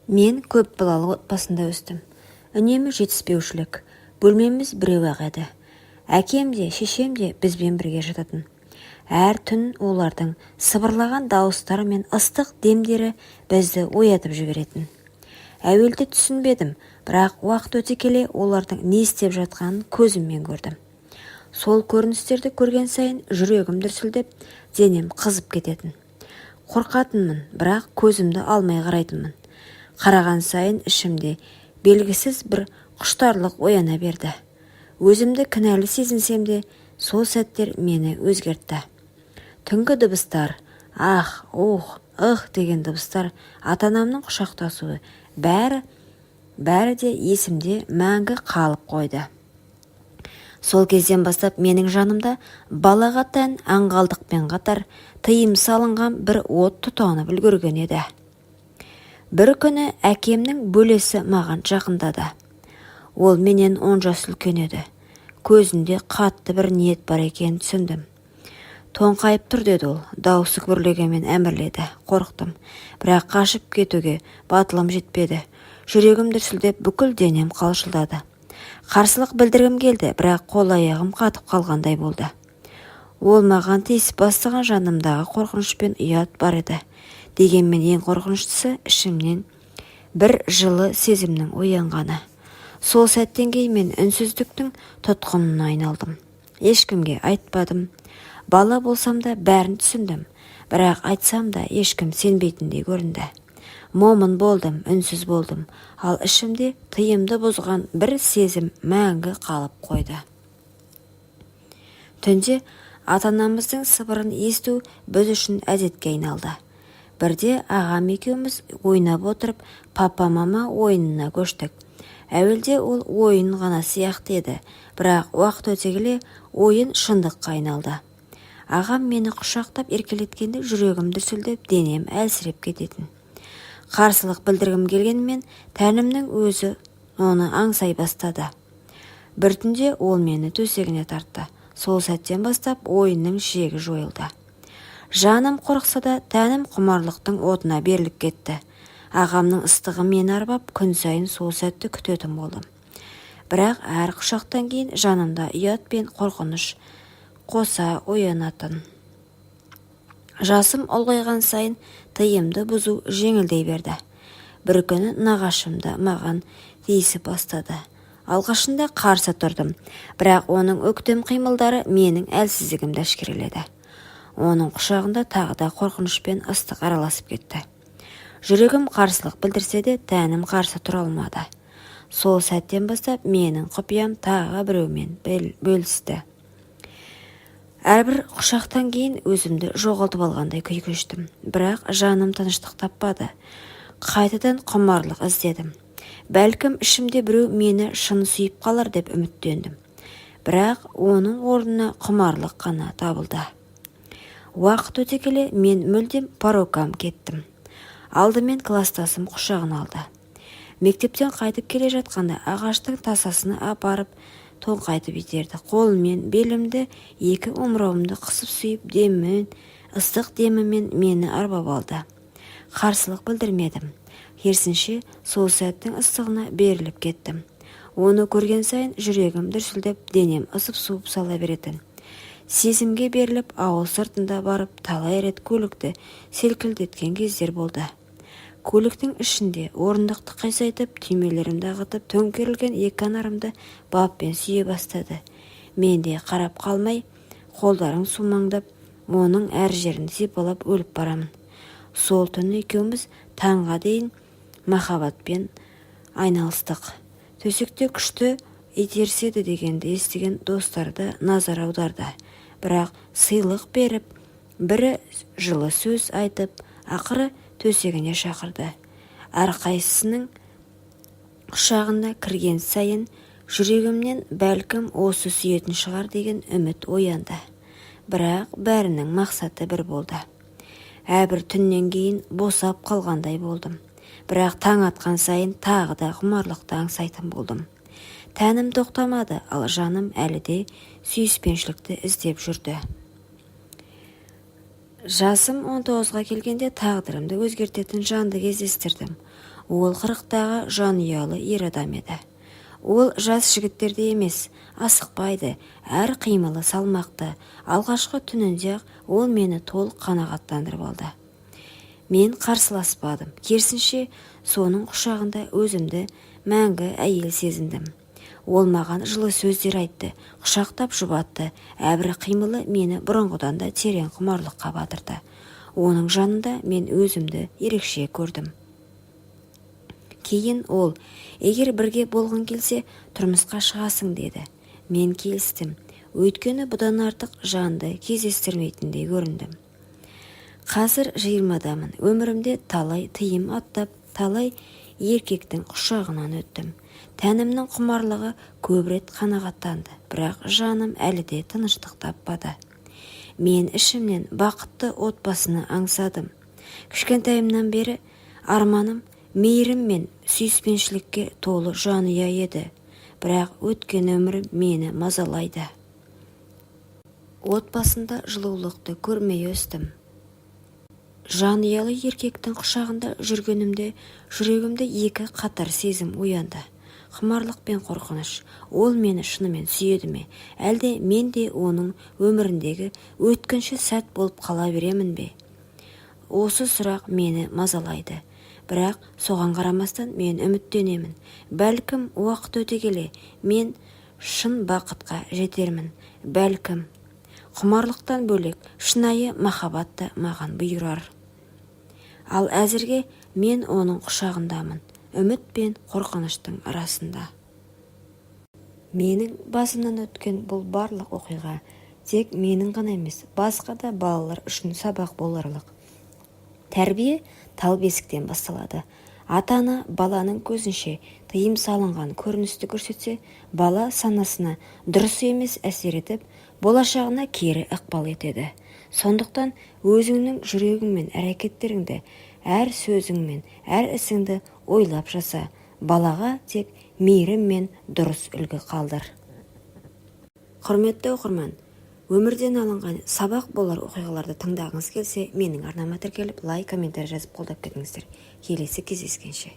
Мен көп балалы отбасында өстім. Үнемі жетіспеушілік. Бөлмеміз біреу-ақ еді. Әкем де, шешем де бізбен бірге жататын. Әр түн олардың сыбырлаған дауыстары мен ыстық демдері бізді оятып жіберетін. Әуелде түсінбедім, бірақ уақыт өте келе олардың не істеп жатқанын көзіммен көрдім. Сол көріністерді көрген сайын жүрегім дүрсілдеп, денем қызып кететін. Қорқатынмын, бірақ көзімді алмай қарайтынмын. Қараған сайын ішімде белгісіз бір құштарлық ояна берді. Өзімді кінәлі сезінсем де, сол сәттер мені өзгертті. Түнгі дыбыстар, ах, ох, ых деген дыбыстар, ата-анамның құшақтасуы, бәрі де есімде мәңгі қалып қойды. Сол кезден бастап менің жанымда балаға тән аңғалдықпен қатар тыйым салынған бір от тұтанып үлгерген еді. Бір күні әкемнің бөлесі маған жақындады. Ол менен 10 жас үлкен еді. Көзінде қатты бір ниет бар екенін түсіндім. Тоңқайып тұр деді ол, даусы күбірлегенмен әмірледі. Қорықтым, бірақ қашып кетуге батылым жетпеді. Жүрегім дүрсілдеп, бүкіл денем қалшылдады. Қарсылық білдіргім келді, бірақ қол-аяғым қатып қалғандай болды. Ол маған тиісіп бастаған жанымдағы қорқыныш пен ұят бар еді. Дегенмен ең қорқыныштысы ішімнен бір жылы сезімнің оянғаны. Сол сәттен кейін мен үнсіздіктің тұтқынына айналдым. Ешкімге айтпадым. Бала болсам да бәрін түсіндім, бірақ айтсам да ешкім сенбейтіндей көрінді. Момын болдым, үнсіз болдым, ал ішімде тыйымды бұзған бір сезім мәңгі қалып қойды. Түнде ата-анамыздың сыбырын есту біз үшін әдетке айналды. Бірде ағам екеуміз ойнап отырып, папа-мама ойынына көштік. Әуелде ол ойын ғана сияқты еді, бірақ уақыт өте келе ойын шындыққа айналды. Ағам мені құшақтап еркелеткенде жүрегім дүрсілдеп, денем әлсіреп кететін. Қарсылық білдіргім келгенмен тәнімнің өзі оны аңсай бастады. Бір түнде ол мені төсегіне тартты. Сол сәттен бастап ойынның шегі жойылды. Жаным қорықса да тәнім құмарлықтың отына беріліп кетті. Ағамның ыстығы мені арбап, күн сайын сол сәтті күтетін болдым. Бірақ әр құшақтан кейін жанымда ұят пен қорқыныш қоса оянатын. Жасым ұлғайған сайын тыйымды бұзу жеңілдей берді. Бір күні нағашымда маған тиісіп бастады. Алғашында қарсы тұрдым, бірақ оның өктем қимылдары менің әлсіздігімді әшкереледі. Оның құшағында тағы да қорқыныш пен ыстық араласып кетті. Жүрегім қарсылық білдірсе де, тәнім қарсы тұра алмады. Сол сәттен бастап менің құпиям тағы біреумен бөлісті. Әрбір құшақтан кейін өзімді жоғалтып алғандай күй кештім, бірақ жаным тыныштық таппады. Қайтадан құмарлық іздедім. Бәлкім ішімде біреу мені шын сүйіп қалар деп үміттендім. Бірақ оның орнына құмарлық қана табылды. Уақыт өте келе мен мүлдем порокам кеттім. Алдымен кластасым құшағын алды. Мектептен қайтып келе жатқанда ағаштың тасасына апарып тоңқайтып итерді. Қолымен белімді, екі омырауымды қысып сүйіп, ыстық демімен мені арбап алды. Қарсылық білдірмедім. Керісінше сол сәттің ыстығына беріліп кеттім. Оны көрген сайын жүрегім дүрсілдеп, денем ысып-суып сала беретін. Сезімге беріліп, ауыл сыртында барып, талай рет көлікті селкілдеткен кездер болды. Көліктің ішінде орындықты қайсайтып, түймелерімді ағытып, төңкерілген екі анарымды баппен сүйе бастады. Мен де қарап қалмай, қолдарым сумаңдап, оның әр жерін сипалап өліп барамын. Сол түні екеуміз таңға дейін махаббатпен айналыстық. Төсекте күшті итерседі дегенді естіген достарды назар аударды. Бірақ сыйлық беріп, бірі жылы сөз айтып, ақыры төсегіне шақырды. Әрқайсысының құшағына кірген сайын жүрегімнен бәлкім осы сүйетін шығар деген үміт оянды. Бірақ бәрінің мақсаты бір болды. Әрбір түннен кейін босап қалғандай болдым. Бірақ таң атқан сайын тағы да құмарлықты аңсайтын болдым. Тәнім тоқтамады, ал жаным әлі де сүйіспеншілікті іздеп жүрді. Жасым 19-ға келгенде тағдырымды өзгертетін жанды кездестірдім. Ол 40-тағы жанұялы ер адам еді. Ол жас жігіттерде емес, асықпайды, әр қимылы салмақты. Алғашқы түнінде-ақ ол мені толық қанағаттандырып алды. Мен қарсыласпадым, керісінше соның құшағында өзімді мәңгі әйел сезіндім. Ол маған жылы сөздер айтты, құшақтап жұбатты, әрбір қимылы мені бұрынғыдан да терең құмарлыққа батырды. Оның жанында мен өзімді ерекше көрдім. Кейін ол, егер бірге болғың келсе, тұрмысқа шығасың деді. Мен келістім, өйткені бұдан артық жанды кездестірмейтіндей көріндім. Қазір 20-дамын, өмірімде талай тыйым аттап, талай еркектің құшағынан өттім. Тәнімнің құмарлығы көп рет қанағаттанды, бірақ жаным әлі де тыныштық таппады. Мен ішімнен бақытты отбасыны аңсадым. Кішкентайымнан бері арманым мейірім мен сүйіспеншілікке толы жанұя еді, бірақ өткен өмірім мені мазалайды. Отбасында жылулықты көрмей өстім. Жанұялы еркектің құшағында жүргенімде жүрегімде екі қатар сезім оянды. Құмарлық пен қорқыныш. Ол мені шынымен сүйеді ме? Әлде мен де оның өміріндегі өткінші сәт болып қала беремін бе? Осы сұрақ мені мазалайды. Бірақ соған қарамастан мен үміттенемін. Бәлкім уақыт өте келе мен шын бақытқа жетермін. Бәлкім құмарлықтан бөлек шынайы махаббатты маған бұйырар. Ал әзірге мен оның құшағындамын, үміт пен қорқыныштың арасында. Менің басымнан өткен бұл барлық оқиға тек менің ғана емес, басқа да балалар үшін сабақ боларлық. Тәрбие тал бесіктен басталады. Ата-ана баланың көзінше тыйым салынған көріністі көрсетсе, бала санасына дұрыс емес әсер етіп, болашағына кері ықпал етеді. Сондықтан өзіңнің жүрегің мен әрекеттеріңді, әр сөзің мен әр ісіңді ойлап жаса. Балаға тек мейірім мен дұрыс үлгі қалдыр. Құрметті оқырман, өмірден алынған сабақ болар оқиғаларды тыңдағыңыз келсе, менің арнама тіркеліп, лайк, комментарий жазып қолдап кетіңіздер. Келесі кездескенше.